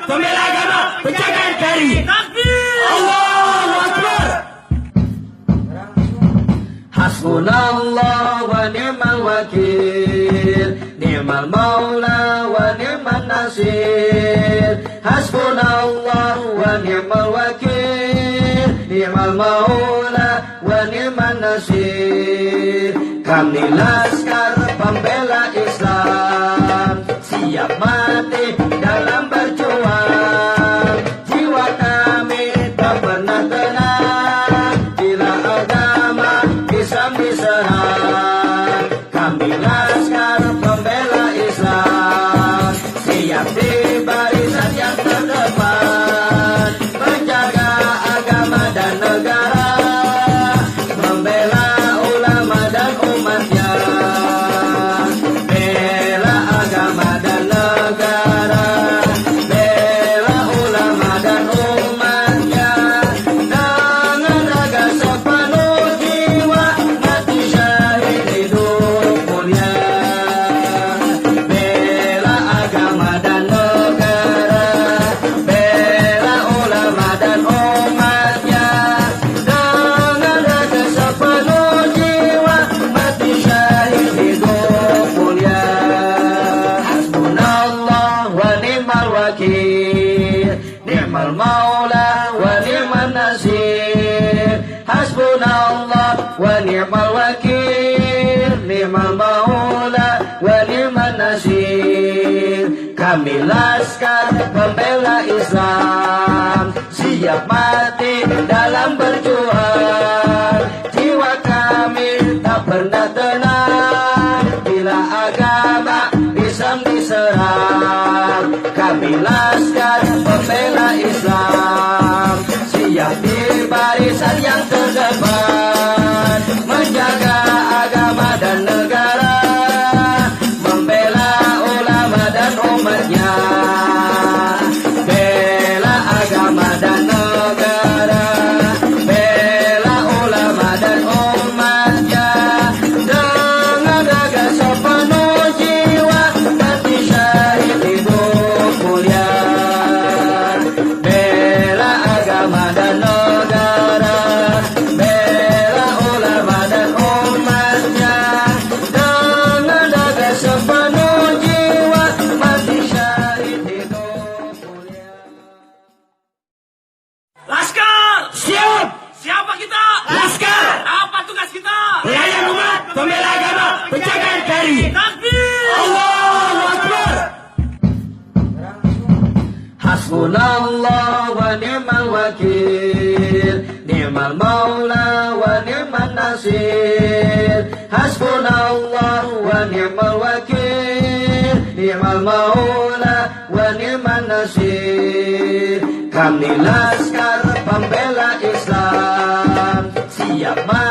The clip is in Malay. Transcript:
pembela agama, penjaga NKRI. Takbir! Allahu Akbar. Hasbunallah wa ni'mal wakil, ni'mal maula wa ni'mal nasir. Hasbunallah wa ni'mal wakil, ni'mal maula wa ni'mal nasir. Kami laskar pembela Islam, siap mati dalam berjuang. Jiwa kami tak pernah tenang bila agama Islam diserang. Kami laskar pembela Islam, siap di barisan yang terdepan, menjaga agama dan negara, membela ulama dan umatnya. Bela agama dan negara, bela ulama dan umatnya, dengan raga sepenuh jiwa, mati syahid hidup mulia. Bela agama dan negara, bela ulama dan umatnya, dengan raga sepenuh jiwa, mati syahid hidup mulia. Hasbunallah wa ni'mal wakil, ni'mal maula wa ni'mal nasir. Hasbunallah wa ni'mal wakil, ni'mal maula wa ni'mal nasir. Kami laskar pembela Islam, siap mati dalam berjuang. Jiwa kami tak pernah tenang bila agama Islam diserang. Kami laskar pembela Islam, siap di barisan yang terdepan, menjaga agama dan negara, membela ulama dan umatnya. Bela agama dan negara, bela ulama dan umatnya, dengan raga sepenuh jiwa, mati syahid hidup mulia. Bela agama dan negara, bela ulama dan umatnya, dengan raga sepenuh jiwa, mati syahid hidup mulia. Laskar! Siap. Siapa kita? Laskar. Apa tugas kita? Pelayan umat, pembela agama, penjaga NKRI. Takbir! Allahu Akbar. Hasbunallah wa ni'mal wakil, ni'mal maula wa ni'mal nasir. Hasbunallah wa ni'mal wakil, ni'mal maula wa ni'mal nasir. Kami laskar pembela Islam, siap mati